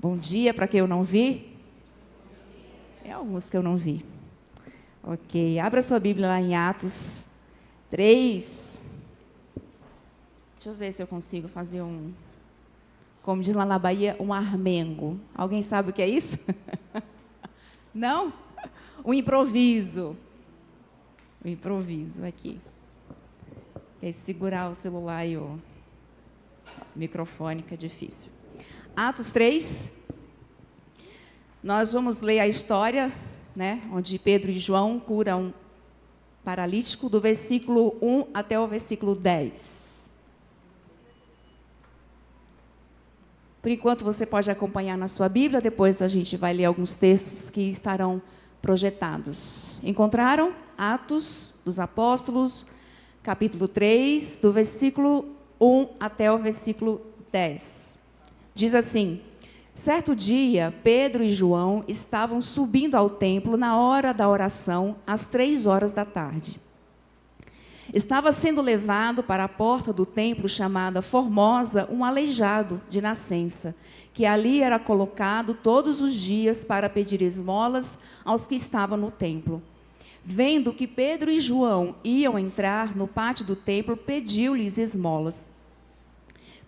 Bom dia para quem eu não vi. É alguns que eu não vi. Ok, abra sua Bíblia lá em Atos 3. Deixa eu ver se eu consigo fazer como diz lá na Bahia, um armengo. Alguém sabe o que é isso? Não? Um improviso. Um improviso aqui. É segurar o celular e o microfone, que é difícil. Atos 3. Nós vamos ler a história, né, onde Pedro e João curam um paralítico, do versículo 1 até o versículo 10. Por enquanto, você pode acompanhar na sua Bíblia, depois a gente vai ler alguns textos que estarão projetados. Encontraram? Atos dos Apóstolos, capítulo 3, do versículo 1 até o versículo 10. Diz assim: certo dia, Pedro e João estavam subindo ao templo na hora da oração, às 3 horas da tarde. Estava sendo levado para a porta do templo chamada Formosa um aleijado de nascença, que ali era colocado todos os dias para pedir esmolas aos que estavam no templo. Vendo que Pedro e João iam entrar no pátio do templo, pediu-lhes esmolas.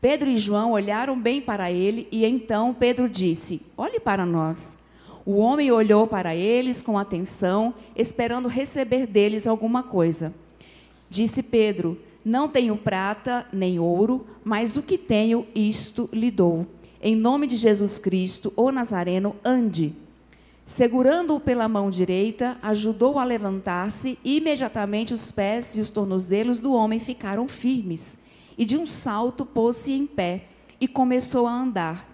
Pedro e João olharam bem para ele e então Pedro disse: olhe para nós. O homem olhou para eles com atenção, esperando receber deles alguma coisa. Disse Pedro: não tenho prata nem ouro, mas o que tenho, isto lhe dou. Em nome de Jesus Cristo, o Nazareno, ande. Segurando-o pela mão direita, ajudou-o a levantar-se e imediatamente os pés e os tornozelos do homem ficaram firmes. E de um salto pôs-se em pé e começou a andar.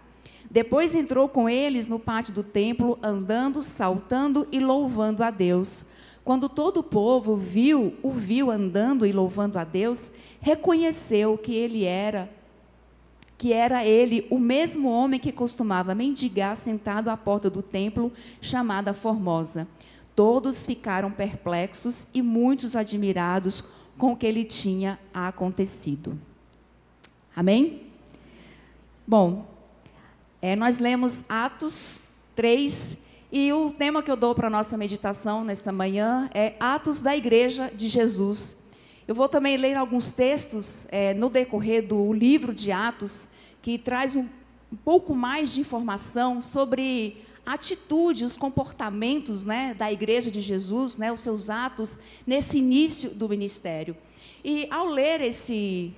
Depois entrou com eles no pátio do templo, andando, saltando e louvando a Deus. Quando todo o povo o viu andando e louvando a Deus, reconheceu que era ele o mesmo homem que costumava mendigar sentado à porta do templo, chamada Formosa. Todos ficaram perplexos e muitos admirados com o que lhe tinha acontecido. Amém? Bom, nós lemos Atos 3 e o tema que eu dou para a nossa meditação nesta manhã é Atos da Igreja de Jesus. Eu vou também ler alguns textos no decorrer do livro de Atos, que traz um pouco mais de informação sobre a atitude, os comportamentos, né, da Igreja de Jesus, né, os seus atos nesse início do ministério. E ao ler esse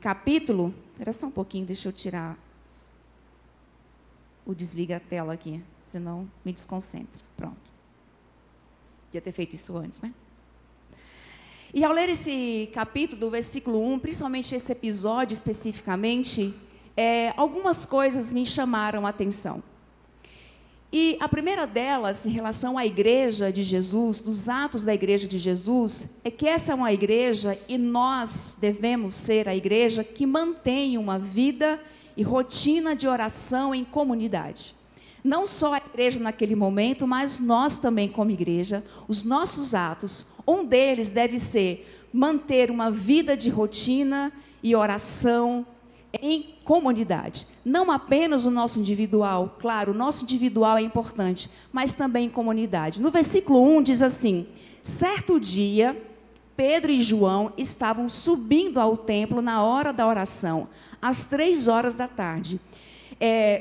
capítulo, espera só um pouquinho, deixa eu tirar o desliga a tela aqui, senão me desconcentra. Pronto. Podia ter feito isso antes, né? E ao ler esse capítulo, do versículo 1, principalmente esse episódio especificamente, algumas coisas me chamaram a atenção. E a primeira delas, em relação à igreja de Jesus, dos atos da igreja de Jesus, é que essa é uma igreja e nós devemos ser a igreja que mantém uma vida e rotina de oração em comunidade. Não só a igreja naquele momento, mas nós também como igreja, os nossos atos, um deles deve ser manter uma vida de rotina e oração em comunidade. Não apenas o nosso individual, claro, o nosso individual é importante, mas também em comunidade. No versículo 1 diz assim: certo dia, Pedro e João estavam subindo ao templo na hora da oração, às 3 horas da tarde.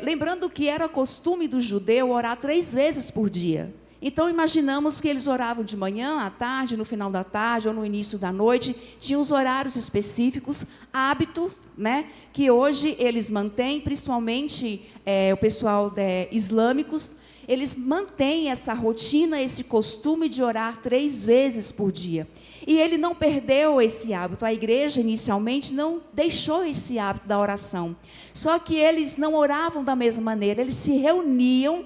Lembrando que era costume do judeu orar 3 vezes por dia. Então, imaginamos que eles oravam de manhã, à tarde, no final da tarde ou no início da noite. Tinham os horários específicos, hábitos, né, que hoje eles mantêm, principalmente o pessoal islâmicos. Eles mantêm essa rotina, esse costume de orar 3 vezes por dia. E ele não perdeu esse hábito. A igreja, inicialmente, não deixou esse hábito da oração. Só que eles não oravam da mesma maneira. Eles se reuniam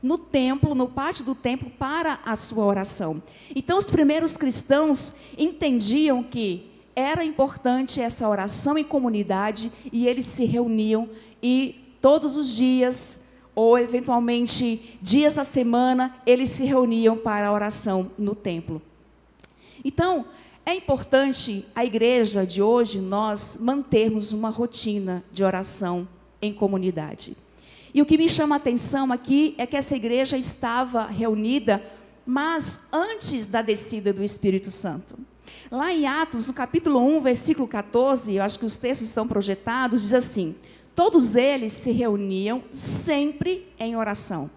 no templo, no pátio do templo, para a sua oração. Então, os primeiros cristãos entendiam que era importante essa oração em comunidade e eles se reuniam e todos os dias, ou eventualmente dias da semana, eles se reuniam para a oração no templo. Então, é importante a igreja de hoje, nós mantermos uma rotina de oração em comunidade. E o que me chama a atenção aqui é que essa igreja estava reunida, mas antes da descida do Espírito Santo. Lá em Atos, no capítulo 1, versículo 14, eu acho que os textos estão projetados, diz assim: todos eles se reuniam sempre em oração,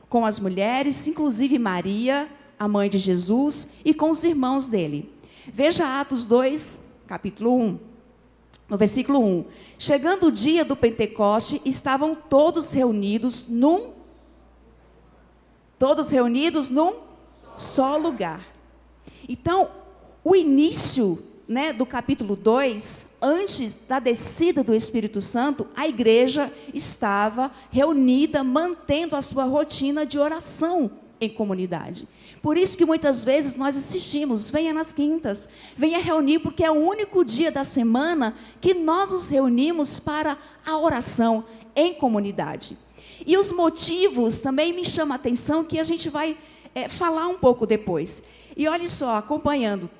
com as mulheres, inclusive Maria, a mãe de Jesus, e com os irmãos dele. Veja Atos 2, capítulo 1, no versículo 1. Chegando o dia do Pentecoste, estavam todos reunidos num só lugar. Então, o início, do capítulo 2, antes da descida do Espírito Santo, a igreja estava reunida, mantendo a sua rotina de oração em comunidade. Por isso que muitas vezes nós assistimos, venha nas quintas, venha reunir, porque é o único dia da semana que nós nos reunimos para a oração em comunidade. E os motivos também me chamam a atenção, que a gente vai falar um pouco depois. E olhe só, acompanhando,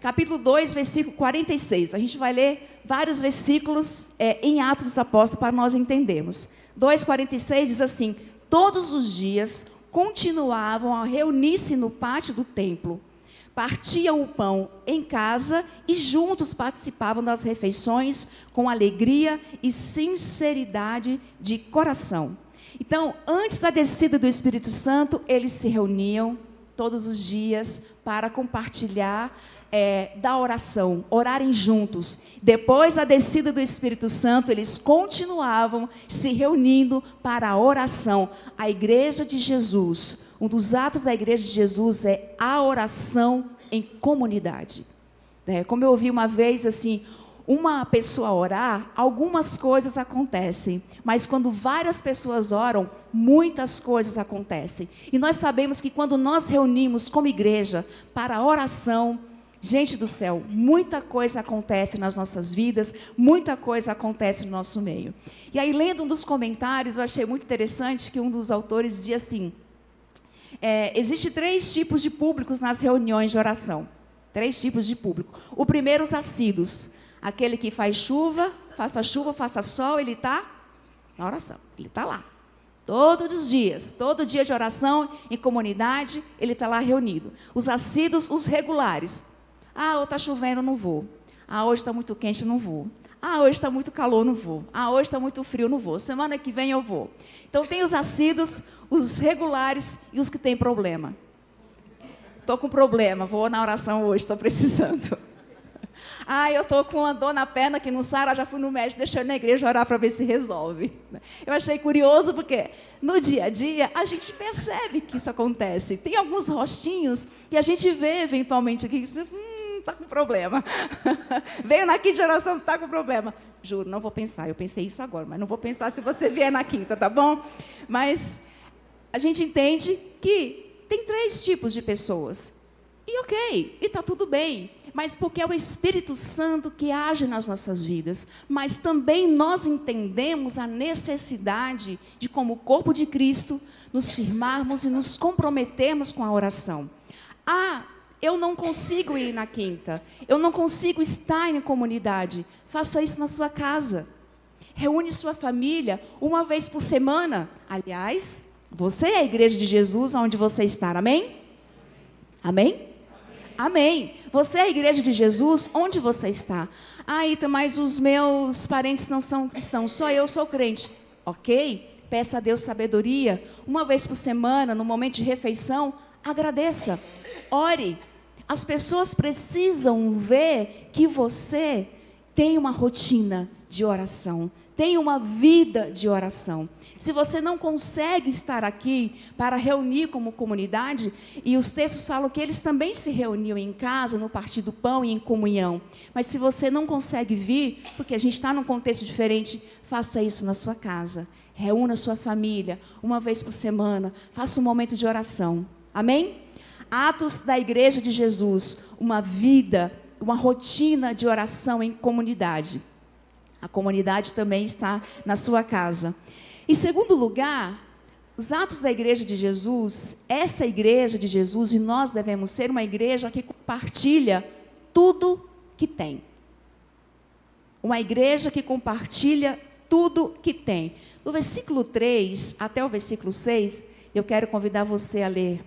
capítulo 2, versículo 46. A gente vai ler vários versículos em Atos dos Apóstolos para nós entendermos. 2,46 diz assim: todos os dias continuavam a reunir-se no pátio do templo, partiam o pão em casa e juntos participavam das refeições com alegria e sinceridade de coração. Então, antes da descida do Espírito Santo, eles se reuniam todos os dias para compartilhar da oração, orarem juntos. Depois da descida do Espírito Santo, eles continuavam se reunindo para a oração. A igreja de Jesus, um dos atos da igreja de Jesus é a oração em comunidade. Como eu ouvi uma vez, assim, uma pessoa orar, algumas coisas acontecem, mas quando várias pessoas oram, muitas coisas acontecem. E nós sabemos que quando nós reunimos como igreja para a oração, gente do céu, muita coisa acontece nas nossas vidas, muita coisa acontece no nosso meio. E aí, lendo um dos comentários, eu achei muito interessante que um dos autores dizia assim: existem 3 tipos de públicos nas reuniões de oração. 3 tipos de público. O primeiro, os assíduos. Aquele que faz chuva, faça sol, ele está na oração, ele está lá. Todos os dias, todo dia de oração em comunidade, ele está lá reunido. Os assíduos, os regulares. Hoje está chovendo, não vou. Hoje está muito quente, não vou. Hoje está muito calor, não vou. Hoje está muito frio, não vou. Semana que vem eu vou. Então tem os assíduos, os regulares e os que têm problema. Estou com problema, vou na oração hoje, estou precisando. Eu estou com uma dor na perna que não sara, já fui no médico, deixei na igreja orar para ver se resolve. Eu achei curioso porque no dia a dia a gente percebe que isso acontece. Tem alguns rostinhos que a gente vê eventualmente aqui, está com problema. Veio na quinta de oração, está com problema. Juro, não vou pensar, eu pensei isso agora, mas não vou pensar se você vier na quinta, tá bom? Mas a gente entende que tem 3 tipos de pessoas. E ok, e está tudo bem, mas porque é o Espírito Santo que age nas nossas vidas, mas também nós entendemos a necessidade de, como corpo de Cristo, nos firmarmos e nos comprometermos com a oração. Eu não consigo ir na quinta, eu não consigo estar em comunidade, faça isso na sua casa. Reúne sua família uma vez por semana. Aliás, você é a igreja de Jesus onde você está, amém? Amém? Amém. Você é a igreja de Jesus onde você está. Ita, mas os meus parentes não são cristãos, só eu sou crente. Ok, peça a Deus sabedoria. Uma vez por semana, no momento de refeição, agradeça, ore. As pessoas precisam ver que você tem uma rotina de oração, tem uma vida de oração. Se você não consegue estar aqui para reunir como comunidade, e os textos falam que eles também se reuniam em casa, no partir do pão e em comunhão. Mas se você não consegue vir, porque a gente está num contexto diferente, faça isso na sua casa. Reúna sua família uma vez por semana, faça um momento de oração. Amém? Atos da Igreja de Jesus, uma vida, uma rotina de oração em comunidade. A comunidade também está na sua casa. Em segundo lugar, os atos da igreja de Jesus, essa igreja de Jesus, e nós devemos ser uma igreja que compartilha tudo que tem. Uma igreja que compartilha tudo que tem. Do versículo 3 até o versículo 6, eu quero convidar você a ler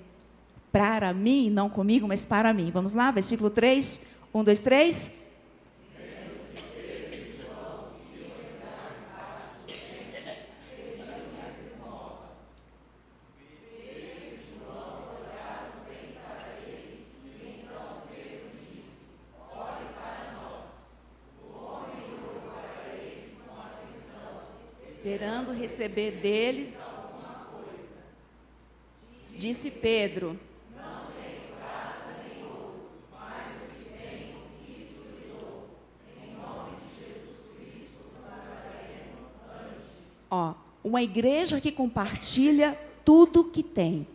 para mim, não comigo, mas para mim. Vamos lá, versículo 3, 1, 2, 3. Esperando receber deles, disse Pedro: não tenho prata nem ouro, mas o que tenho, isso lhe dou. Em nome de Jesus Cristo, Nazareno, ande. Uma igreja que compartilha tudo que tem.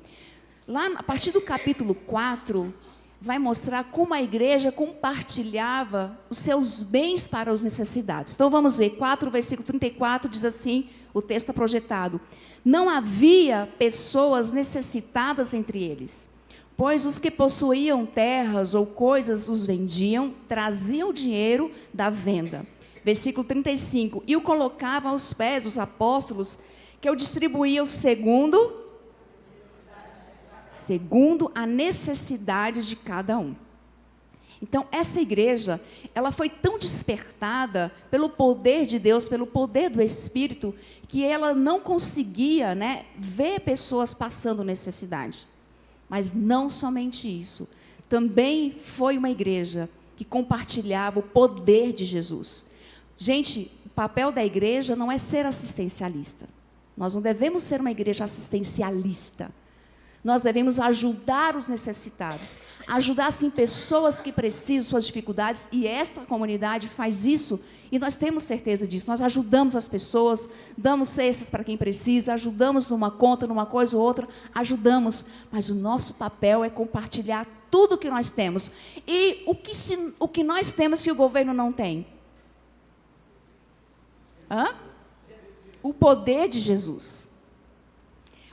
Lá, a partir do capítulo 4, vai mostrar como a igreja compartilhava os seus bens para os necessitados. Então vamos ver, 4, versículo 34, diz assim, o texto está projetado: não havia pessoas necessitadas entre eles, pois os que possuíam terras ou coisas os vendiam, traziam o dinheiro da venda. Versículo 35, e o colocavam aos pés dos apóstolos, que o distribuíam segundo a necessidade de cada um. Então, essa igreja, ela foi tão despertada pelo poder de Deus, pelo poder do Espírito, que ela não conseguia, ver pessoas passando necessidade. Mas não somente isso. Também foi uma igreja que compartilhava o poder de Jesus. Gente, o papel da igreja não é ser assistencialista. Nós não devemos ser uma igreja assistencialista. Nós devemos ajudar os necessitados, ajudar, sim, pessoas que precisam, suas dificuldades, e esta comunidade faz isso, e nós temos certeza disso. Nós ajudamos as pessoas, damos cestas para quem precisa, ajudamos numa conta, numa coisa ou outra, ajudamos, mas o nosso papel é compartilhar tudo o que nós temos. E o que nós temos que o governo não tem? O poder de Jesus.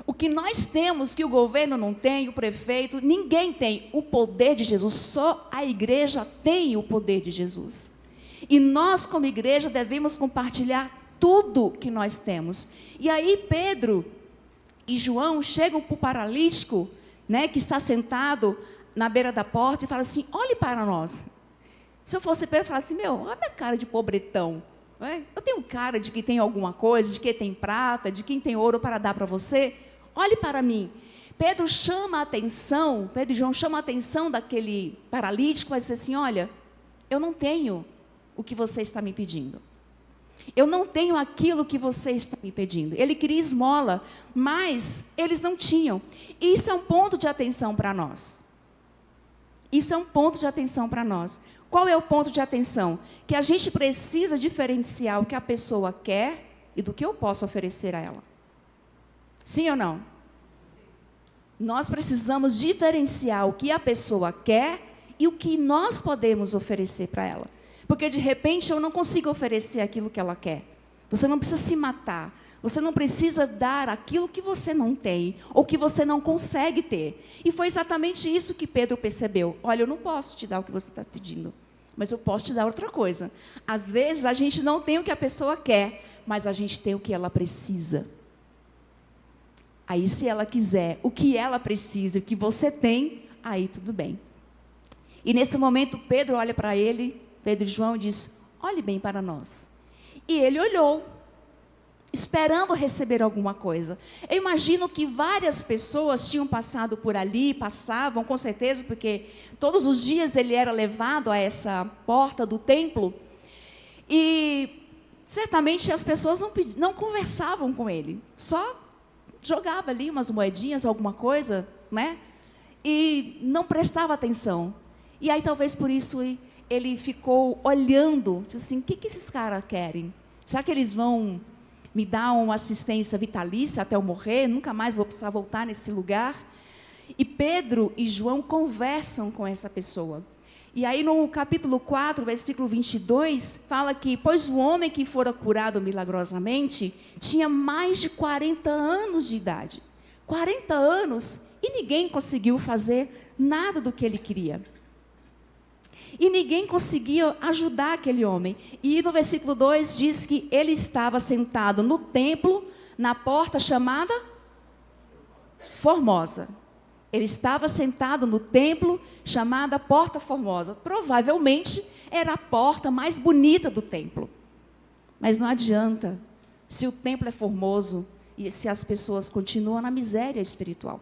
O que nós temos que o governo não tem, o prefeito, ninguém tem, o poder de Jesus. Só a igreja tem o poder de Jesus. E nós, como igreja, devemos compartilhar tudo que nós temos. E aí Pedro e João chegam para o paralítico, que está sentado na beira da porta, e falam assim: olhe para nós. Se eu fosse Pedro, eu falasse assim: olha a minha cara de pobretão. Eu tenho cara de que tem alguma coisa, de que tem prata, de quem tem ouro para dar para você. Olhe para mim. Pedro e João chamam a atenção daquele paralítico, vai dizer assim: olha, eu não tenho o que você está me pedindo. Eu não tenho aquilo que você está me pedindo. Ele queria esmola, mas eles não tinham. E isso é um ponto de atenção para nós. Isso é um ponto de atenção para nós. Qual é o ponto de atenção? Que a gente precisa diferenciar o que a pessoa quer e do que eu posso oferecer a ela. Sim ou não? Nós precisamos diferenciar o que a pessoa quer e o que nós podemos oferecer para ela. Porque, de repente, eu não consigo oferecer aquilo que ela quer. Você não precisa se matar. Você não precisa dar aquilo que você não tem ou que você não consegue ter. E foi exatamente isso que Pedro percebeu. Olha, eu não posso te dar o que você está pedindo, mas eu posso te dar outra coisa. Às vezes, a gente não tem o que a pessoa quer, mas a gente tem o que ela precisa. Aí, se ela quiser o que ela precisa, o que você tem, aí tudo bem. E nesse momento, Pedro olha para ele, Pedro e João, e diz: olhe bem para nós. E ele olhou, esperando receber alguma coisa. Eu imagino que várias pessoas tinham passado por ali, passavam, com certeza, porque todos os dias ele era levado a essa porta do templo, e certamente as pessoas não conversavam com ele, só jogava ali umas moedinhas, alguma coisa, e não prestava atenção. E aí talvez por isso ele ficou olhando, disse assim: o que esses caras querem? Será que eles vão me dar uma assistência vitalícia até eu morrer? Nunca mais vou precisar voltar nesse lugar? E Pedro e João conversam com essa pessoa. E aí no capítulo 4, versículo 22, fala que: pois o homem que fora curado milagrosamente tinha mais de 40 anos de idade. 40 anos, e ninguém conseguiu fazer nada do que ele queria. E ninguém conseguia ajudar aquele homem. E no versículo 2 diz que ele estava sentado no templo, na porta chamada Formosa. Ele estava sentado no templo chamada Porta Formosa. Provavelmente era a porta mais bonita do templo. Mas não adianta, se o templo é formoso e se as pessoas continuam na miséria espiritual.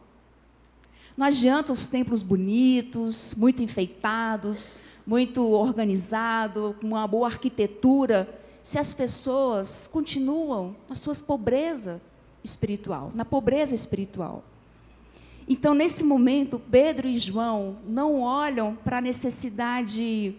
Não adianta os templos bonitos, muito enfeitados, muito organizados, com uma boa arquitetura, se as pessoas continuam na sua pobreza espiritual, na pobreza espiritual. Então, nesse momento, Pedro e João não olham para a necessidade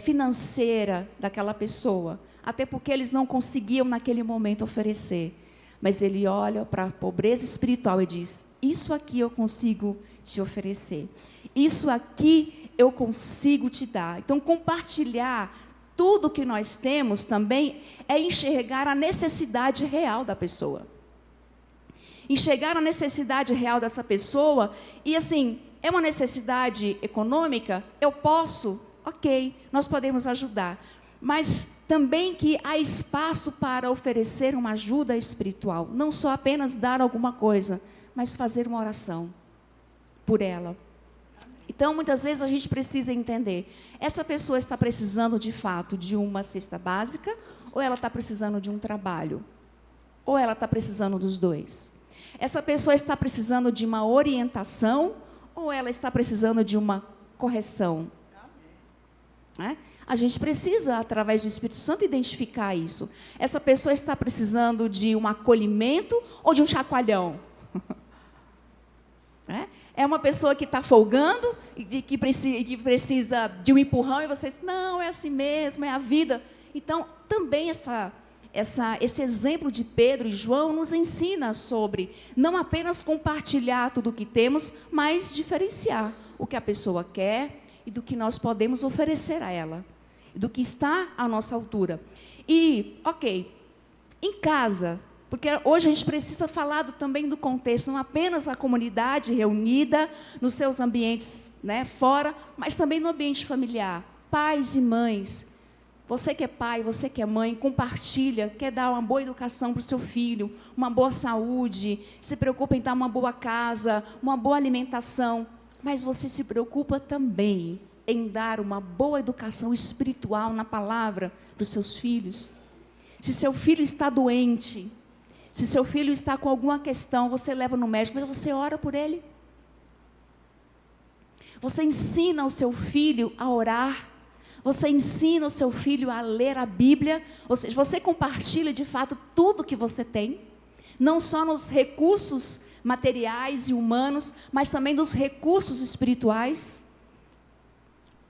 financeira daquela pessoa, até porque eles não conseguiam naquele momento oferecer. Mas ele olha para a pobreza espiritual e diz: isso aqui eu consigo te oferecer. Isso aqui eu consigo te dar. Então, compartilhar tudo que nós temos também é enxergar a necessidade real da pessoa. Enxergar a necessidade real dessa pessoa e, assim, é uma necessidade econômica? Eu posso? Ok, nós podemos ajudar. Mas também que há espaço para oferecer uma ajuda espiritual. Não só apenas dar alguma coisa, mas fazer uma oração por ela. Então, muitas vezes a gente precisa entender, essa pessoa está precisando de fato de uma cesta básica, ou ela está precisando de um trabalho? Ou ela está precisando dos dois? Essa pessoa está precisando de uma orientação, ou ela está precisando de uma correção? A gente precisa, através do Espírito Santo, identificar isso. Essa pessoa está precisando de um acolhimento ou de um chacoalhão? É uma pessoa que está folgando e que precisa de um empurrão e você diz: não, é assim mesmo, é a vida. Então, também esse exemplo de Pedro e João nos ensina sobre não apenas compartilhar tudo o que temos, mas diferenciar o que a pessoa quer e do que nós podemos oferecer a ela, do que está à nossa altura. E, ok, em casa, porque hoje a gente precisa falar também do contexto, não apenas a comunidade reunida nos seus ambientes, fora, mas também no ambiente familiar. Pais e mães, você que é pai, você que é mãe, compartilha, quer dar uma boa educação para o seu filho, uma boa saúde, se preocupa em dar uma boa casa, uma boa alimentação, mas você se preocupa também em dar uma boa educação espiritual na palavra para os seus filhos. Se seu filho está doente, se seu filho está com alguma questão, você leva no médico, mas você ora por ele. Você ensina o seu filho a orar. Você ensina o seu filho a ler a Bíblia. Ou seja, você compartilha de fato tudo que você tem. Não só nos recursos materiais e humanos, mas também dos recursos espirituais.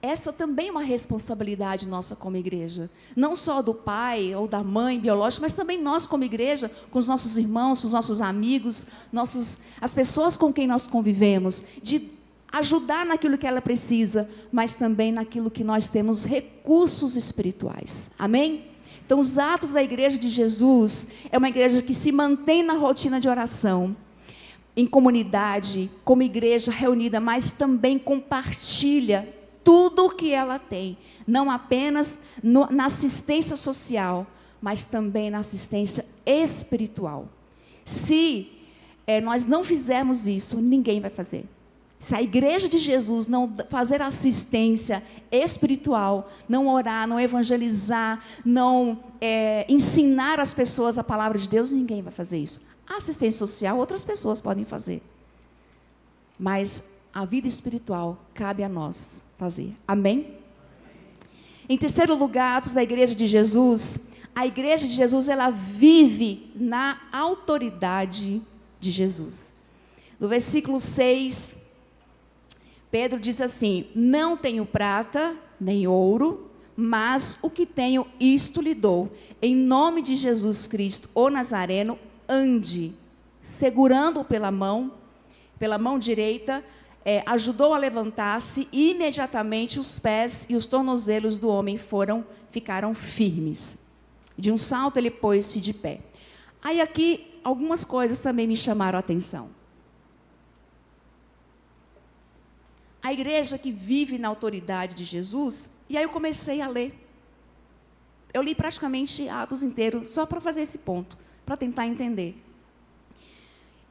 Essa também é uma responsabilidade nossa como igreja. Não só do pai ou da mãe biológica, mas também nós como igreja, com os nossos irmãos, com os nossos amigos, as pessoas com quem nós convivemos, de ajudar naquilo que ela precisa, mas também naquilo que nós temos, recursos espirituais. Amém? Então, os atos da igreja de Jesus é uma igreja que se mantém na rotina de oração, em comunidade, como igreja reunida, mas também compartilha tudo o que ela tem, não apenas na assistência social, mas também na assistência espiritual. Se nós não fizermos isso, ninguém vai fazer. Se a igreja de Jesus não fazer assistência espiritual, não orar, não evangelizar, não ensinar as pessoas a palavra de Deus, ninguém vai fazer isso. A assistência social, outras pessoas podem fazer. Mas a vida espiritual cabe a nós fazer. Amém? Em terceiro lugar, atos da igreja de Jesus. A igreja de Jesus, ela vive na autoridade de Jesus. No versículo 6, Pedro diz assim: não tenho prata nem ouro, mas o que tenho, isto lhe dou. Em nome de Jesus Cristo, o Nazareno, ande. Segurando-o pela mão direita, ajudou a levantar-se, e imediatamente os pés e os tornozelos do homem ficaram firmes. De um salto ele pôs-se de pé. Aí aqui algumas coisas também me chamaram a atenção. a igreja que vive na autoridade de Jesus, e aí eu comecei a ler. Eu li praticamente Atos inteiro, só para fazer esse ponto, para tentar entender.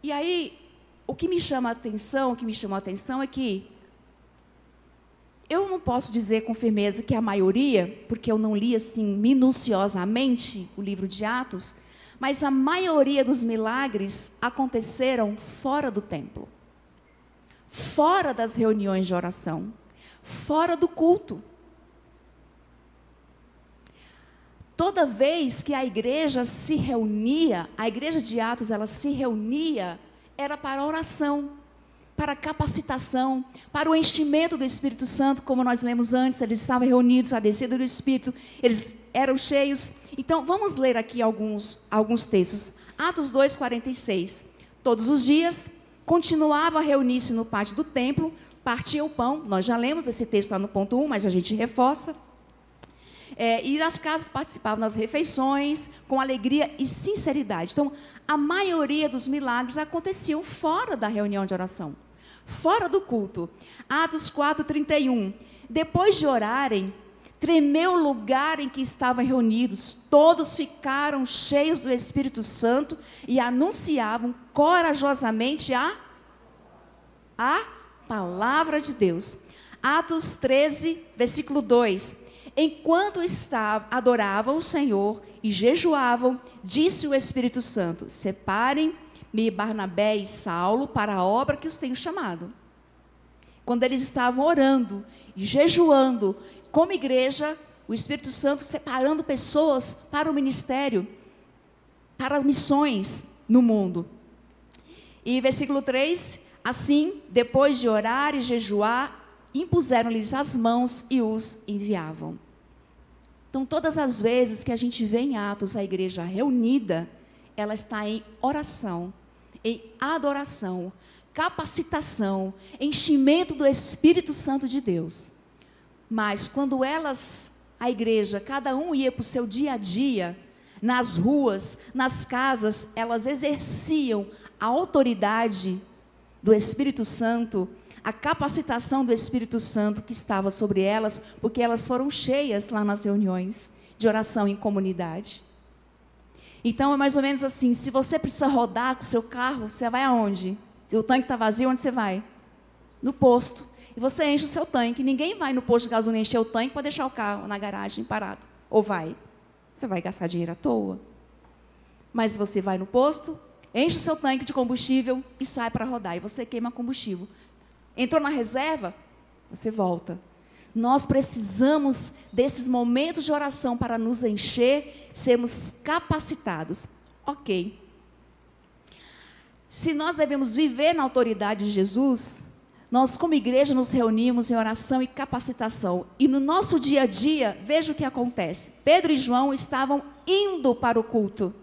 E aí, o que me chamou a atenção é que eu não posso dizer com firmeza que a maioria, porque eu não li assim minuciosamente o livro de Atos, mas a maioria dos milagres aconteceram fora do templo, fora das reuniões de oração, fora do culto. Toda vez que a igreja se reunia, a igreja de Atos, ela se reunia, era para oração, para capacitação, para o enchimento do Espírito Santo, como nós lemos antes, eles estavam reunidos, a descida do Espírito, eles eram cheios. Então, vamos ler aqui alguns textos. Atos 2:46. Todos os dias, continuavam a reunir-se no pátio do templo, partia o pão, nós já lemos esse texto lá no ponto 1, mas a gente reforça. E nas casas participavam das refeições, com alegria e sinceridade. Então, a maioria dos milagres aconteciam fora da reunião de oração, fora do culto. Atos 4:31. Depois de orarem, tremeu o lugar em que estavam reunidos, todos ficaram cheios do Espírito Santo e anunciavam corajosamente a palavra de Deus. Atos 13, versículo 2. Enquanto adoravam o Senhor e jejuavam, disse o Espírito Santo: separem-me Barnabé e Saulo para a obra que os tenho chamado. Quando eles estavam orando e jejuando, como igreja, o Espírito Santo separando pessoas para o ministério, para as missões no mundo. E versículo 3, assim, depois de orar e jejuar, impuseram-lhes as mãos e os enviavam. Então, todas as vezes que a gente vê em Atos a igreja reunida, ela está em oração, em adoração, capacitação, enchimento do Espírito Santo de Deus. Mas quando a igreja, cada um ia para o seu dia a dia, nas ruas, nas casas, elas exerciam a autoridade do Espírito Santo, a capacitação do Espírito Santo que estava sobre elas, porque elas foram cheias lá nas reuniões de oração em comunidade. Então é mais ou menos assim, se você precisa rodar com o seu carro, você vai aonde? Se o tanque está vazio, onde você vai? No posto. E você enche o seu tanque. Ninguém vai no posto de gasolina encher o tanque para deixar o carro na garagem parado. Ou vai? Você vai gastar dinheiro à toa. Mas você vai no posto, enche o seu tanque de combustível e sai para rodar. E você queima combustível. Entrou na reserva, você volta. Nós precisamos desses momentos de oração para nos encher, sermos capacitados. Ok. Se nós devemos viver na autoridade de Jesus, nós como igreja nos reunimos em oração e capacitação. E no nosso dia a dia, veja o que acontece. Pedro e João estavam indo para o culto.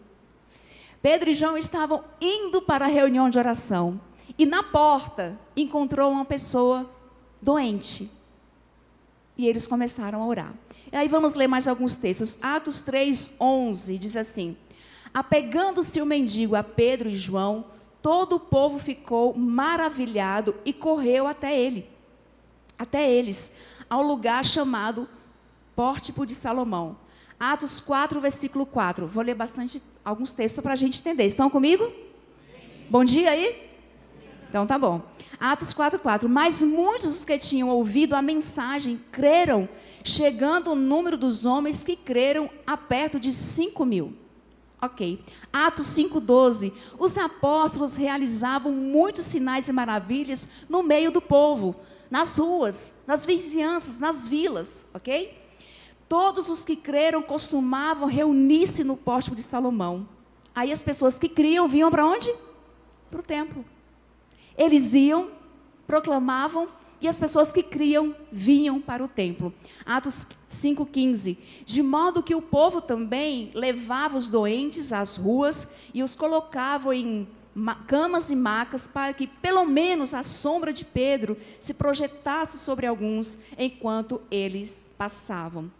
Pedro e João estavam indo para a reunião de oração. E na porta, encontrou uma pessoa doente. E eles começaram a orar. E aí vamos ler mais alguns textos. Atos 3:11 diz assim: apegando-se o mendigo a Pedro e João, todo o povo ficou maravilhado e correu até eles, ao lugar chamado Pórtico de Salomão. Atos 4, versículo 4. Vou ler alguns textos para a gente entender. Estão comigo? Bom dia aí? Então tá bom. Atos 4:4. Mas muitos dos que tinham ouvido a mensagem creram, chegando o número dos homens que creram a perto de 5.000. Ok. Atos 5:12. Os apóstolos realizavam muitos sinais e maravilhas no meio do povo, nas ruas, nas vizinhanças, nas vilas. Ok? Todos os que creram costumavam reunir-se no Pórtico de Salomão. Aí as pessoas que criam vinham para onde? Para o templo. Eles iam, proclamavam, e as pessoas que criam vinham para o templo. Atos 5:15. De modo que o povo também levava os doentes às ruas e os colocavam em camas e macas para que pelo menos a sombra de Pedro se projetasse sobre alguns enquanto eles passavam.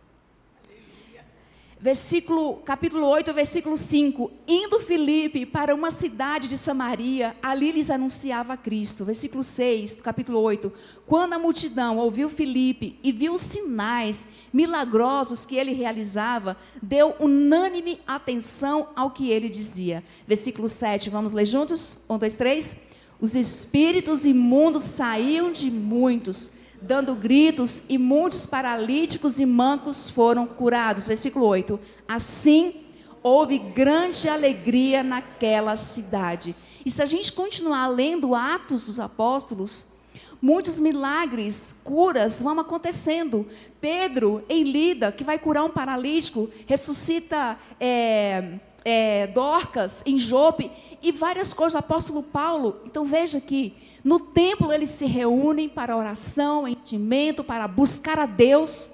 capítulo 8, versículo 5. Indo Filipe para uma cidade de Samaria, ali lhes anunciava Cristo. Versículo 6, capítulo 8. Quando a multidão ouviu Filipe e viu os sinais milagrosos que ele realizava, deu unânime atenção ao que ele dizia. Versículo 7, vamos ler juntos? 1, 2, 3. Os espíritos imundos saíam de muitos, dando gritos, e muitos paralíticos e mancos foram curados. Versículo 8. Assim, houve grande alegria naquela cidade. E se a gente continuar lendo Atos dos Apóstolos, muitos milagres, curas vão acontecendo. Pedro, em Lida, que vai curar um paralítico, ressuscita Dorcas, em Jope, e várias coisas. O apóstolo Paulo, então veja que no templo eles se reúnem para oração, entendimento, para buscar a Deus.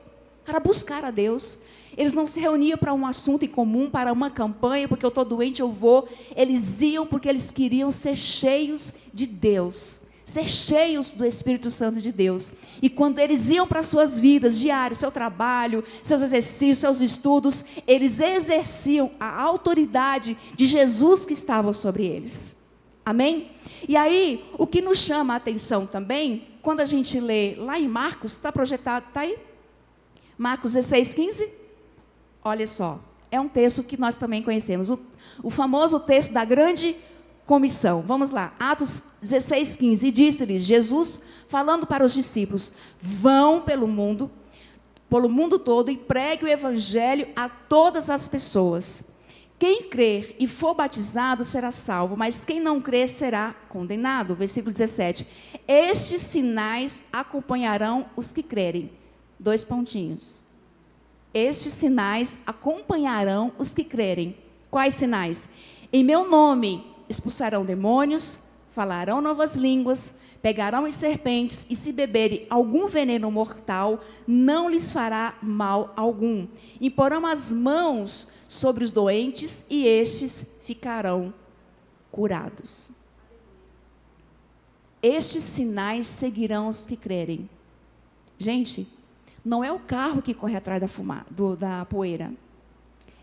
Eles não se reuniam para um assunto em comum, para uma campanha, porque eu estou doente, eu vou. Eles iam porque eles queriam ser cheios de Deus, ser cheios do Espírito Santo de Deus. E quando eles iam para as suas vidas diárias, seu trabalho, seus exercícios, seus estudos, eles exerciam a autoridade de Jesus que estava sobre eles. Amém? E aí, o que nos chama a atenção também, quando a gente lê lá em Marcos, está projetado, está aí? Marcos 16, 15? Olha só, é um texto que nós também conhecemos, o famoso texto da grande comissão. Vamos lá, Atos 16, 15. E disse-lhes Jesus, falando para os discípulos: vão pelo mundo todo, e pregue o evangelho a todas as pessoas. Quem crer e for batizado será salvo, mas quem não crer será condenado. Versículo 17. Estes sinais acompanharão os que crerem. 2 pontinhos. Estes sinais acompanharão os que crerem. Quais sinais? Em meu nome expulsarão demônios, falarão novas línguas, pegarão em serpentes, e se beberem algum veneno mortal, não lhes fará mal algum. Imporão as mãos sobre os doentes, e estes ficarão curados. Estes sinais seguirão os que crerem. Gente, não é o carro que corre atrás da poeira.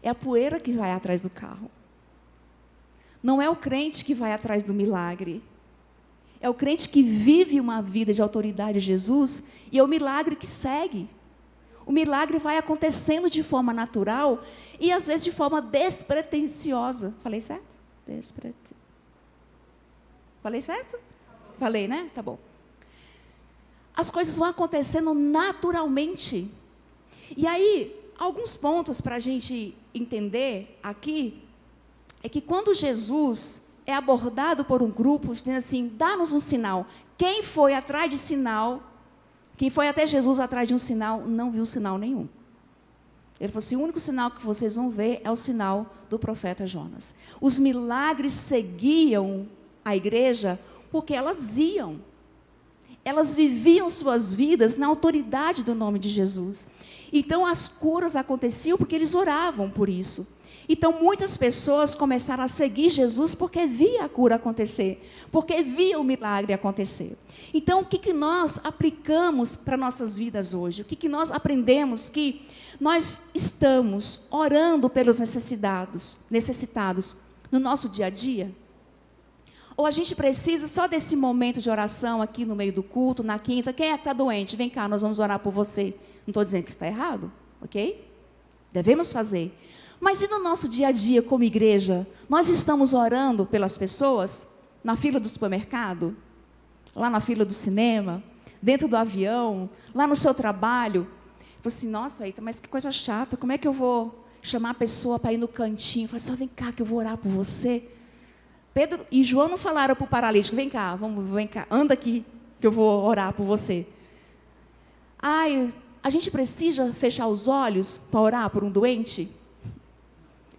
É a poeira que vai atrás do carro. Não é o crente que vai atrás do milagre. É o crente que vive uma vida de autoridade de Jesus, e é o milagre que segue. O milagre vai acontecendo de forma natural e às vezes de forma despretensiosa. Falei certo? Falei certo? Falei, né? Tá bom. As coisas vão acontecendo naturalmente. E aí, alguns pontos para a gente entender aqui, é que quando Jesus é abordado por um grupo, dizendo assim, dá-nos um sinal. Quem foi atrás de sinal, quem foi até Jesus atrás de um sinal, não viu sinal nenhum. Ele falou assim, o único sinal que vocês vão ver é o sinal do profeta Jonas. Os milagres seguiam a igreja porque elas iam. Elas viviam suas vidas na autoridade do nome de Jesus. Então as curas aconteciam porque eles oravam por isso. Então muitas pessoas começaram a seguir Jesus porque via a cura acontecer, porque via o milagre acontecer. Então o que nós aplicamos para nossas vidas hoje? O que nós aprendemos? Que nós estamos orando pelos necessitados no nosso dia a dia? Ou a gente precisa só desse momento de oração aqui no meio do culto, na quinta? Quem é que está doente? Vem cá, nós vamos orar por você. Não estou dizendo que está errado, ok? Devemos fazer. Mas e no nosso dia a dia como igreja? Nós estamos orando pelas pessoas na fila do supermercado, lá na fila do cinema, dentro do avião, lá no seu trabalho. Eu falei assim, nossa, Eita, mas que coisa chata, como é que eu vou chamar a pessoa para ir no cantinho? Eu falei assim, vem cá que eu vou orar por você. Pedro e João não falaram para o paralítico, vem cá, anda aqui que eu vou orar por você. Ai, a gente precisa fechar os olhos para orar por um doente?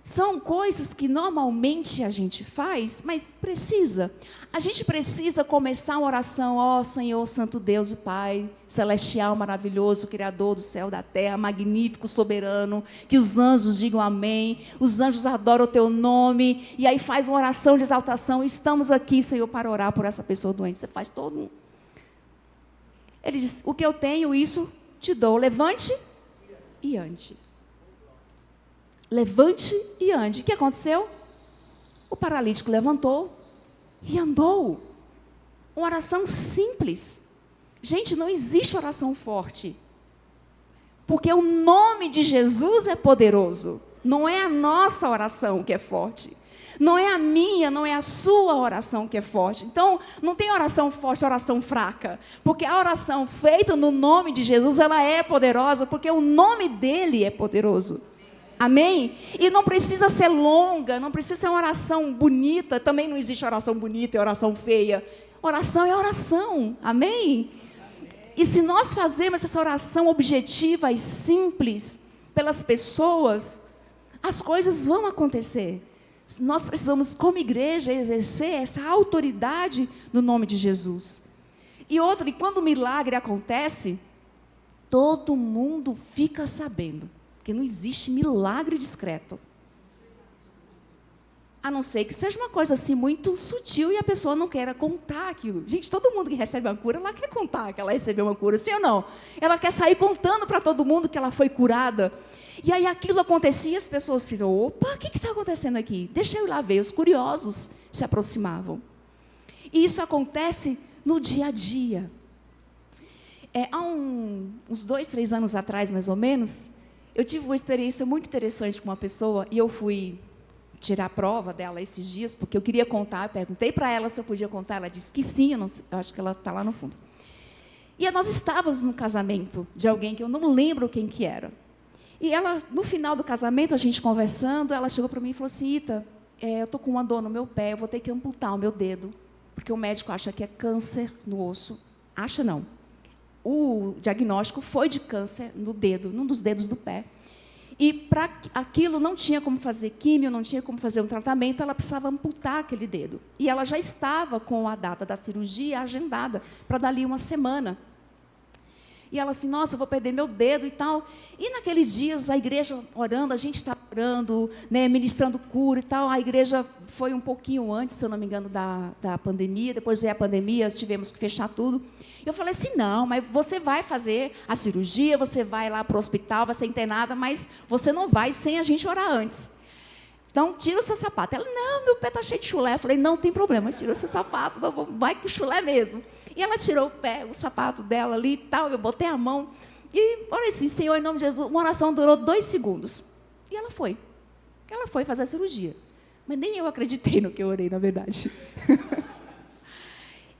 São coisas que normalmente a gente faz, mas precisa. A gente precisa começar uma oração, ó Senhor, Santo Deus, o Pai, celestial, maravilhoso, Criador do céu e da terra, magnífico, soberano, que os anjos digam amém, os anjos adoram o teu nome, e aí faz uma oração de exaltação, estamos aqui, Senhor, para orar por essa pessoa doente. Você faz todo um... Ele diz, o que eu tenho, isso te dou, levante e ande. levante e ande. O que aconteceu? O paralítico levantou e andou. Uma oração simples. Gente, não existe oração forte. Porque o nome de Jesus é poderoso. Não é a nossa oração que é forte. Não é a minha, não é a sua oração que é forte. Então, não tem oração forte, oração fraca. Porque a oração feita no nome de Jesus, ela é poderosa, porque o nome dele é poderoso. Amém? E não precisa ser longa, não precisa ser uma oração bonita. Também não existe oração bonita e oração feia. Oração é oração. Amém? E se nós fazermos essa oração objetiva e simples pelas pessoas, as coisas vão acontecer. Nós precisamos, como igreja, exercer essa autoridade no nome de Jesus. E outra, e quando o milagre acontece, todo mundo fica sabendo, porque não existe milagre discreto. A não ser que seja uma coisa assim muito sutil e a pessoa não queira contar aquilo. Gente, todo mundo que recebe uma cura, ela quer contar que ela recebeu uma cura, sim ou não? Ela quer sair contando para todo mundo que ela foi curada. E aí aquilo acontecia, as pessoas ficam, opa, o que está acontecendo aqui? Deixa eu ir lá ver, os curiosos se aproximavam. E isso acontece no dia a dia. Há uns 2, 3 anos atrás, mais ou menos, eu tive uma experiência muito interessante com uma pessoa, e eu fui tirar a prova dela esses dias, porque eu queria contar, eu perguntei para ela se eu podia contar, ela disse que sim, eu acho que ela está lá no fundo. E nós estávamos no casamento de alguém que eu não lembro quem que era. E ela, no final do casamento, a gente conversando, ela chegou para mim e falou assim, Ita, eu estou com uma dor no meu pé, eu vou ter que amputar o meu dedo, porque o médico acha que é câncer no osso. Acha não. O diagnóstico foi de câncer no dedo, num dos dedos do pé. E para aquilo não tinha como fazer químio, não tinha como fazer um tratamento, ela precisava amputar aquele dedo. E ela já estava com a data da cirurgia agendada para dali uma semana. E ela assim, nossa, eu vou perder meu dedo e tal. E naqueles dias, a igreja orando, a gente está orando, né, ministrando cura e tal. A igreja foi um pouquinho antes, se eu não me engano, da pandemia. Depois veio a pandemia, tivemos que fechar tudo. Eu falei assim, não, mas você vai fazer a cirurgia, você vai lá para o hospital, vai ser internada, mas você não vai sem a gente orar antes. Então, tira o seu sapato. Ela, não, meu pé está cheio de chulé. Eu falei, não tem problema, tira o seu sapato, vai com o chulé mesmo. E ela tirou o sapato dela ali e tal, eu botei a mão. E olha assim, Senhor, em nome de Jesus, uma oração durou 2 segundos. E ela foi. Ela foi fazer a cirurgia. Mas nem eu acreditei no que eu orei, na verdade.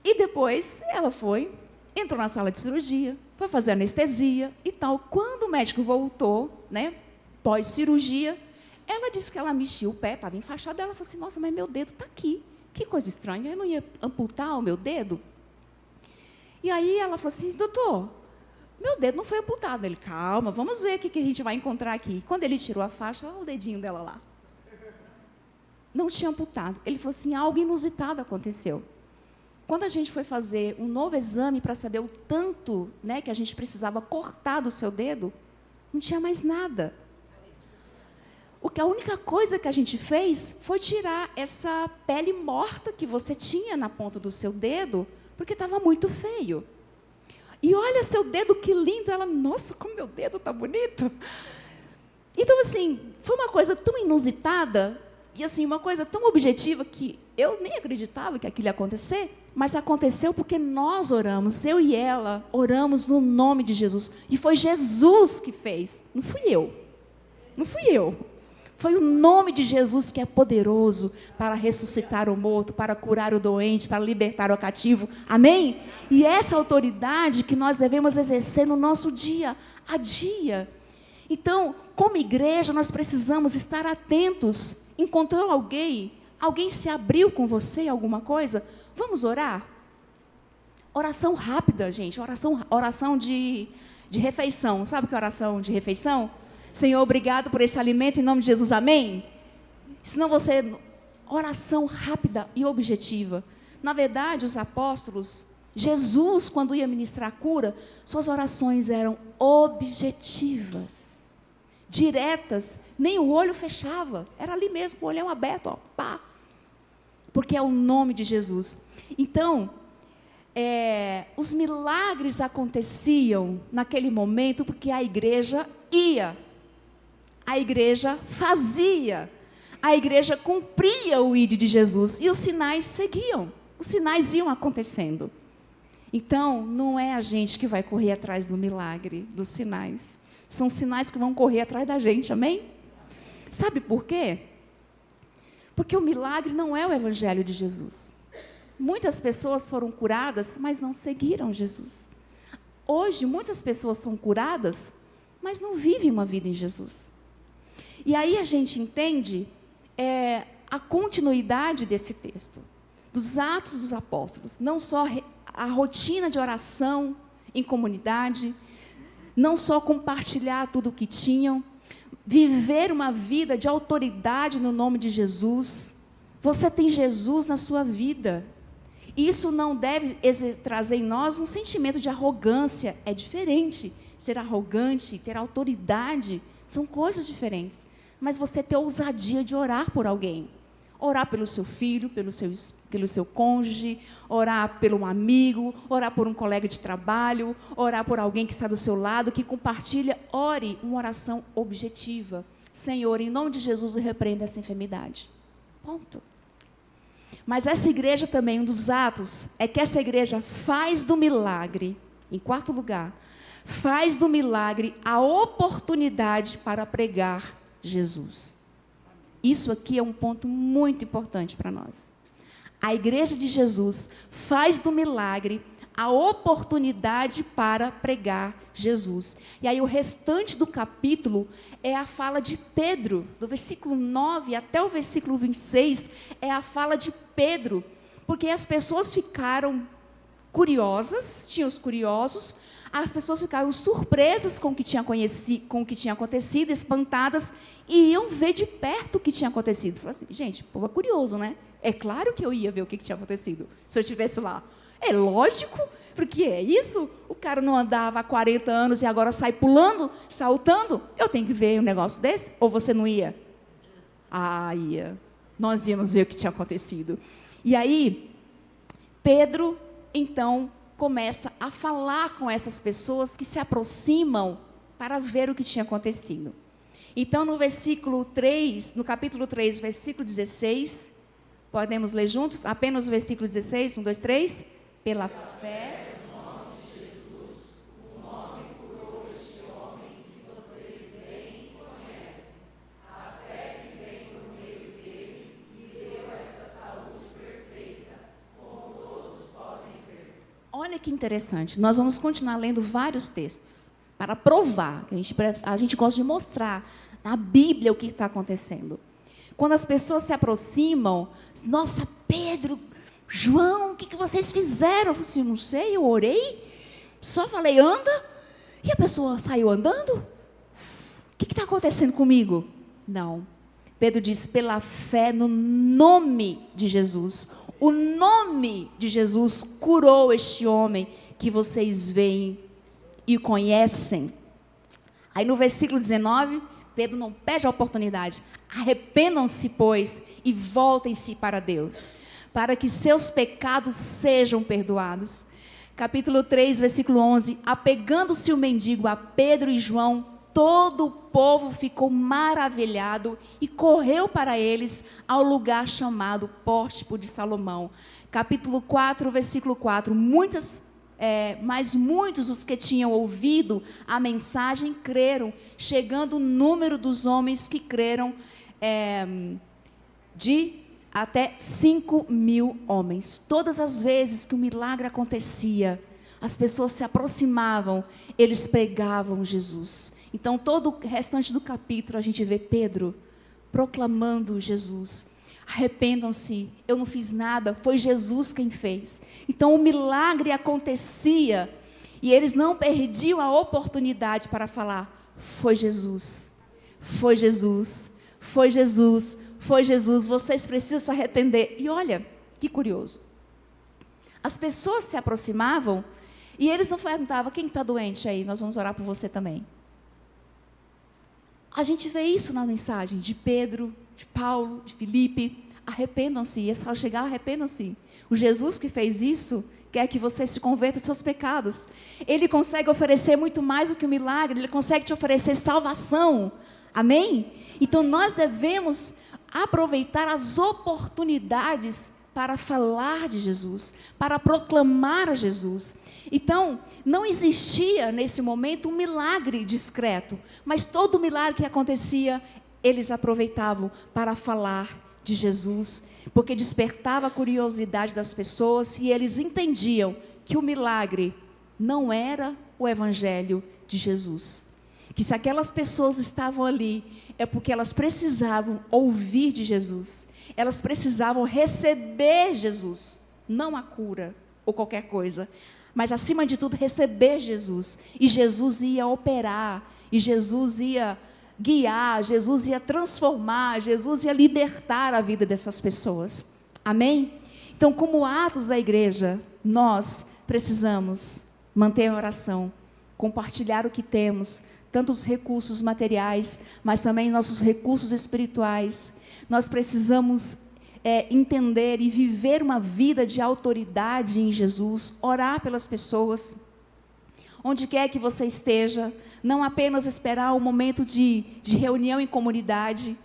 E depois, ela foi, entrou na sala de cirurgia, foi fazer anestesia e tal. Quando o médico voltou, né, pós-cirurgia, ela disse que ela mexia o pé, estava enfaixado. Ela falou assim, nossa, mas meu dedo está aqui. Que coisa estranha, eu não ia amputar o meu dedo? E aí ela falou assim, doutor, meu dedo não foi amputado. Ele, calma, vamos ver o que a gente vai encontrar aqui. Quando ele tirou a faixa, olha o dedinho dela lá. Não tinha amputado. Ele falou assim, algo inusitado aconteceu. Quando a gente foi fazer um novo exame para saber o tanto, né, que a gente precisava cortar do seu dedo, não tinha mais nada. A única coisa que a gente fez foi tirar essa pele morta que você tinha na ponta do seu dedo, porque estava muito feio. E olha seu dedo, que lindo. Ela, nossa, como meu dedo está bonito. Então, assim, foi uma coisa tão inusitada, e assim, uma coisa tão objetiva, que eu nem acreditava que aquilo ia acontecer, mas aconteceu porque nós oramos, eu e ela, oramos no nome de Jesus. E foi Jesus que fez, não fui eu. Não fui eu. Foi o nome de Jesus que é poderoso para ressuscitar o morto, para curar o doente, para libertar o cativo. Amém? E essa autoridade que nós devemos exercer no nosso dia a dia. Então, como igreja, nós precisamos estar atentos. Encontrou alguém? Alguém se abriu com você em alguma coisa? Vamos orar? Oração rápida, gente. Oração de refeição. Sabe o que é oração de refeição? Senhor, obrigado por esse alimento, em nome de Jesus, amém? Senão você... Oração rápida e objetiva. Na verdade, os apóstolos, Jesus, quando ia ministrar a cura, suas orações eram objetivas, diretas, nem o olho fechava, era ali mesmo, o olhão aberto, ó, pá, porque é o nome de Jesus. Então, os milagres aconteciam naquele momento, porque a igreja ia. a igreja fazia. A igreja cumpria o ID de Jesus e os sinais seguiam. Os sinais iam acontecendo. Então, não é a gente que vai correr atrás do milagre, dos sinais. São sinais que vão correr atrás da gente, amém? Sabe por quê? Porque o milagre não é o evangelho de Jesus. Muitas pessoas foram curadas, mas não seguiram Jesus. Hoje, muitas pessoas são curadas, mas não vivem uma vida em Jesus. E aí a gente entende a continuidade desse texto, dos Atos dos Apóstolos. Não só a rotina de oração em comunidade, não só compartilhar tudo o que tinham, viver uma vida de autoridade no nome de Jesus. Você tem Jesus na sua vida. Isso não deve trazer em nós um sentimento de arrogância. É diferente. Ser arrogante, ter autoridade, são coisas diferentes. Mas você ter ousadia de orar por alguém. Orar pelo seu filho, pelo seu cônjuge, orar por um amigo, orar por um colega de trabalho, orar por alguém que está do seu lado, que compartilha. Ore uma oração objetiva. Senhor, em nome de Jesus, eu repreendo essa enfermidade. Ponto. Mas essa igreja também, um dos atos, é que essa igreja faz do milagre, em quarto lugar, faz do milagre a oportunidade para pregar Jesus. Isso aqui é um ponto muito importante para nós. A igreja de Jesus faz do milagre a oportunidade para pregar Jesus. E aí o restante do capítulo é a fala de Pedro, do versículo 9 até o versículo 26, é a fala de Pedro, porque as pessoas ficaram curiosas, tinham os curiosos, as pessoas ficaram surpresas com o que tinha acontecido, espantadas, e iam ver de perto o que tinha acontecido. Falaram assim, gente, o povo é curioso, né? É claro que eu ia ver o que tinha acontecido, se eu estivesse lá. É lógico, porque é isso. O cara não andava há 40 anos e agora sai pulando, saltando. Eu tenho que ver um negócio desse? Ou você não ia? Ah, ia. Nós íamos ver o que tinha acontecido. E aí, Pedro, então, começa a falar com essas pessoas que se aproximam para ver o que tinha acontecido. Então, no versículo 3, no capítulo 3, versículo 16, podemos ler juntos? Apenas o versículo 16, 1, 2, 3. Pela fé. Olha que interessante, nós vamos continuar lendo vários textos para provar, que a gente gosta de mostrar na Bíblia o que está acontecendo. Quando as pessoas se aproximam, nossa, Pedro, João, o que vocês fizeram? Eu falei assim, não sei, eu orei, só falei, anda, e a pessoa saiu andando? O que está acontecendo comigo? Não, Pedro diz, pela fé no nome de Jesus. O nome de Jesus curou este homem que vocês veem e conhecem. Aí no versículo 19, Pedro não perde a oportunidade. Arrependam-se, pois, e voltem-se para Deus, para que seus pecados sejam perdoados. Capítulo 3, versículo 11. Apegando-se o mendigo a Pedro e João, todo o povo ficou maravilhado e correu para eles ao lugar chamado Pórtico de Salomão. Capítulo 4, versículo 4. Mas muitos os que tinham ouvido a mensagem creram, chegando o número dos homens que creram de até 5.000 homens. Todas as vezes que o milagre acontecia, as pessoas se aproximavam, eles pregavam Jesus. Então, todo o restante do capítulo, a gente vê Pedro proclamando Jesus. Arrependam-se, eu não fiz nada, foi Jesus quem fez. Então, o milagre acontecia e eles não perdiam a oportunidade para falar, foi Jesus, foi Jesus, foi Jesus, foi Jesus, vocês precisam se arrepender. E olha, que curioso. As pessoas se aproximavam e eles não perguntavam, quem está doente aí? Nós vamos orar por você também. A gente vê isso na mensagem de Pedro, de Paulo, de Filipe. Arrependam-se, e é só chegar, arrependam-se. O Jesus que fez isso, quer que você se converta aos seus pecados. Ele consegue oferecer muito mais do que um milagre, ele consegue te oferecer salvação. Amém? Então nós devemos aproveitar as oportunidades para falar de Jesus, para proclamar a Jesus. Então, não existia nesse momento um milagre discreto, mas todo milagre que acontecia, eles aproveitavam para falar de Jesus, porque despertava a curiosidade das pessoas e eles entendiam que o milagre não era o evangelho de Jesus. Que se aquelas pessoas estavam ali, é porque elas precisavam ouvir de Jesus. Elas precisavam receber Jesus, não a cura ou qualquer coisa, mas acima de tudo receber Jesus. E Jesus ia operar, e Jesus ia guiar, Jesus ia transformar, Jesus ia libertar a vida dessas pessoas. Amém? Então, como atos da igreja, nós precisamos manter a oração, compartilhar o que temos, tanto os recursos materiais, mas também nossos recursos espirituais. Nós precisamos entender e viver uma vida de autoridade em Jesus, orar pelas pessoas, onde quer que você esteja, não apenas esperar um momento de reunião em comunidade,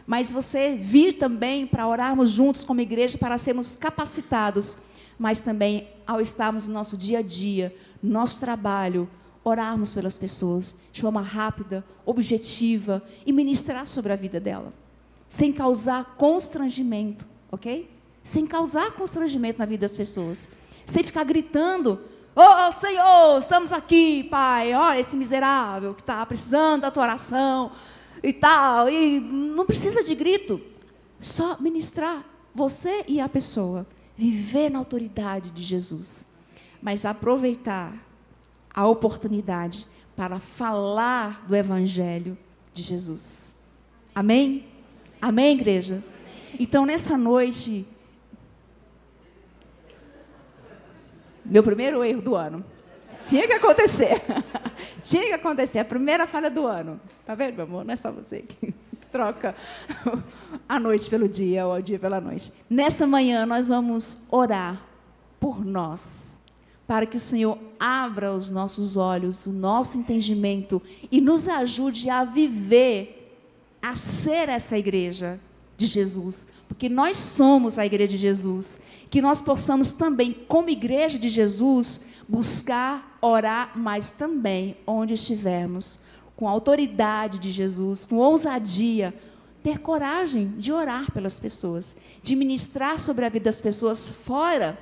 mas você vir também para orarmos juntos como igreja, para sermos capacitados, mas também ao estarmos no nosso dia a dia, no nosso trabalho, orarmos pelas pessoas de forma rápida, objetiva e ministrar sobre a vida dela, sem causar constrangimento, ok? Sem causar constrangimento na vida das pessoas, sem ficar gritando: "Oh Senhor, estamos aqui, Pai, olha esse miserável que está precisando da tua oração e tal", e não precisa de grito, só ministrar, você e a pessoa, viver na autoridade de Jesus, mas aproveitar a oportunidade para falar do evangelho de Jesus. Amém? Amém, igreja? Então, nessa noite, meu primeiro erro do ano, tinha que acontecer, tinha que acontecer, a primeira falha do ano, tá vendo, meu amor? Não é só você que troca a noite pelo dia ou o dia pela noite. Nessa manhã, nós vamos orar por nós, para que o Senhor abra os nossos olhos, o nosso entendimento e nos ajude a viver, a ser essa igreja de Jesus, porque nós somos a igreja de Jesus, que nós possamos também, como igreja de Jesus, buscar, orar, mas também, onde estivermos, com a autoridade de Jesus, com ousadia, ter coragem de orar pelas pessoas, de ministrar sobre a vida das pessoas fora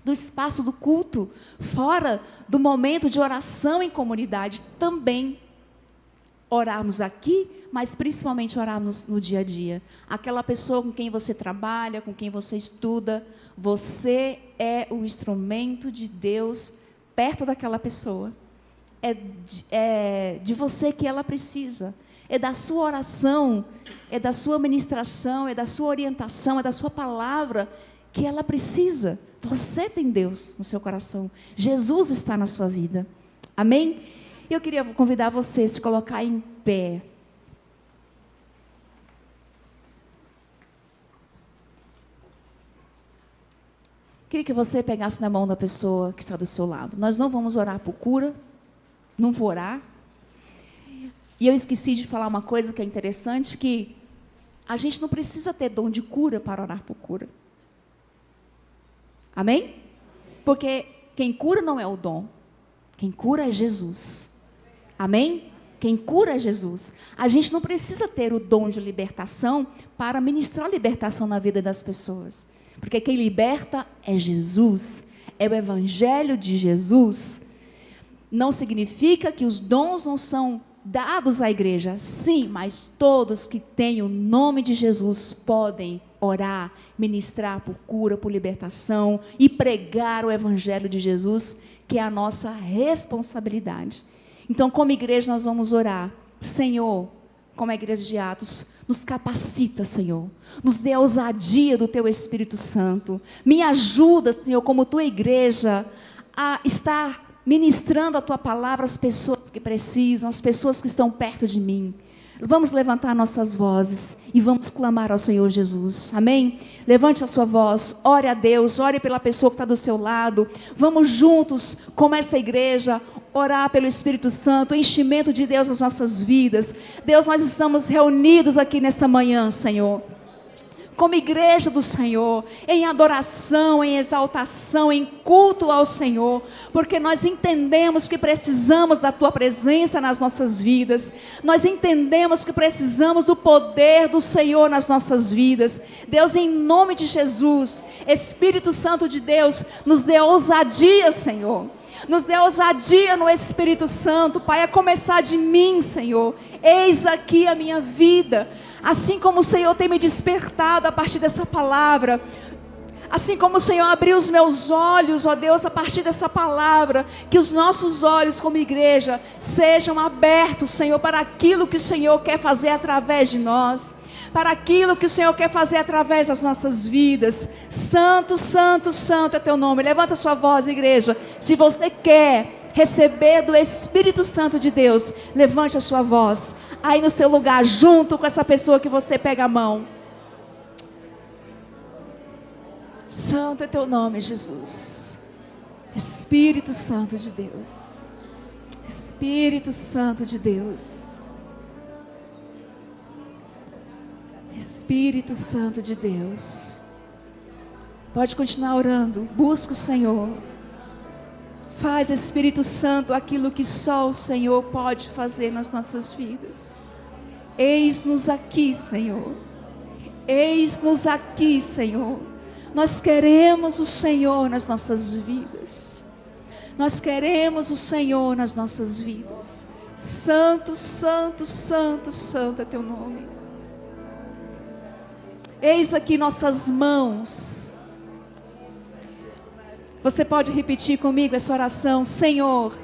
do espaço do culto, fora do momento de oração em comunidade, também orarmos aqui, mas principalmente orarmos no dia a dia. Aquela pessoa com quem você trabalha, com quem você estuda, você é o instrumento de Deus perto daquela pessoa. É de você que ela precisa. É da sua oração, é da sua ministração, é da sua orientação, é da sua palavra que ela precisa. Você tem Deus no seu coração. Jesus está na sua vida. Amém? Eu queria convidar você a se colocar em pé. Queria que você pegasse na mão da pessoa que está do seu lado. Nós não vamos orar por cura. Não vou orar. E eu esqueci de falar uma coisa que é interessante, que a gente não precisa ter dom de cura para orar por cura. Amém? Porque quem cura não é o dom. Quem cura é Jesus. Amém? Quem cura é Jesus. A gente não precisa ter o dom de libertação para ministrar libertação na vida das pessoas. Porque quem liberta é Jesus. É o evangelho de Jesus. Não significa que os dons não são dados à igreja. Sim, mas todos que têm o nome de Jesus podem orar, ministrar por cura, por libertação e pregar o evangelho de Jesus, que é a nossa responsabilidade. Então, como igreja, nós vamos orar. Senhor, como a igreja de Atos, nos capacita, Senhor. Nos dê a ousadia do Teu Espírito Santo. Me ajuda, Senhor, como Tua igreja, a estar ministrando a Tua palavra às pessoas que precisam, às pessoas que estão perto de mim. Vamos levantar nossas vozes e vamos clamar ao Senhor Jesus. Amém? Levante a sua voz, ore a Deus, ore pela pessoa que está do seu lado. Vamos juntos, como essa igreja, orar pelo Espírito Santo, o enchimento de Deus nas nossas vidas. Deus, nós estamos reunidos aqui nesta manhã, Senhor, como igreja do Senhor, em adoração, em exaltação, em culto ao Senhor, porque nós entendemos que precisamos da Tua presença nas nossas vidas, nós entendemos que precisamos do poder do Senhor nas nossas vidas. Deus, em nome de Jesus, Espírito Santo de Deus, nos dê ousadia, Senhor. Nos dê ousadia no Espírito Santo, Pai, a começar de mim, Senhor. Eis aqui a minha vida. Assim como o Senhor tem me despertado a partir dessa palavra, assim como o Senhor abriu os meus olhos, ó Deus, a partir dessa palavra, que os nossos olhos como igreja sejam abertos, Senhor, para aquilo que o Senhor quer fazer através de nós, para aquilo que o Senhor quer fazer através das nossas vidas. Santo, santo, santo é teu nome. Levanta sua voz, igreja. Se você quer receber do Espírito Santo de Deus, levante a sua voz aí no seu lugar, junto com essa pessoa que você pega a mão. Santo é teu nome, Jesus. Espírito Santo de Deus. Espírito Santo de Deus. Espírito Santo de Deus. Pode continuar orando. Busca o Senhor. Faz, Espírito Santo, aquilo que só o Senhor pode fazer nas nossas vidas. Eis-nos aqui, Senhor. Eis-nos aqui, Senhor. Nós queremos o Senhor nas nossas vidas. Nós queremos o Senhor nas nossas vidas. Santo, santo, santo, santo é teu nome. Eis aqui nossas mãos. Você pode repetir comigo essa oração? Senhor,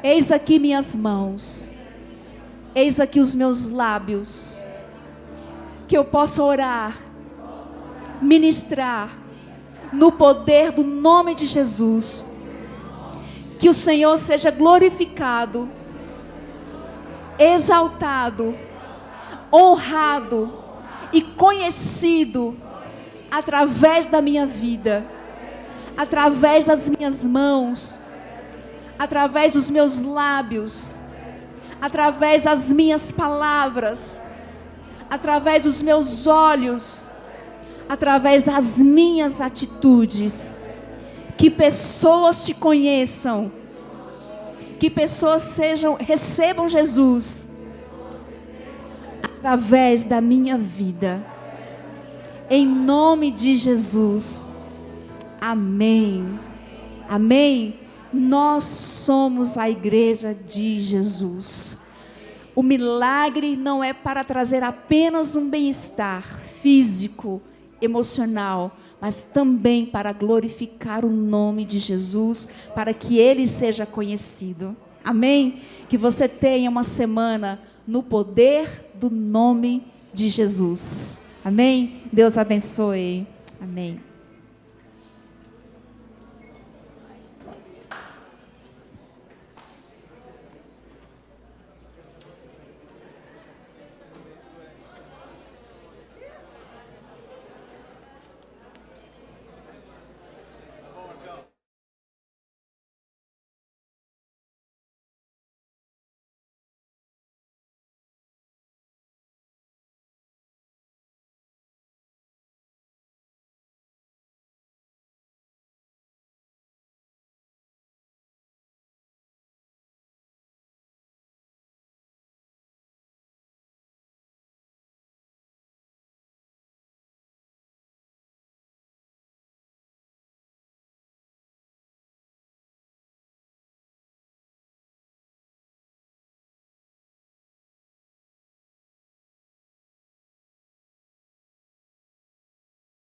eis aqui minhas mãos. Eis aqui os meus lábios. Que eu possa orar, ministrar, no poder do nome de Jesus. Que o Senhor seja glorificado, exaltado, honrado e conhecido através da minha vida, através das minhas mãos, através dos meus lábios, através das minhas palavras, através dos meus olhos, através das minhas atitudes. Que pessoas te conheçam, que pessoas recebam Jesus através da minha vida, em nome de Jesus. Amém. Amém. Nós somos a igreja de Jesus. O milagre não é para trazer apenas um bem-estar físico, emocional, mas também para glorificar o nome de Jesus, para que Ele seja conhecido. Amém? Que você tenha uma semana no poder do nome de Jesus. Amém? Deus abençoe. Amém.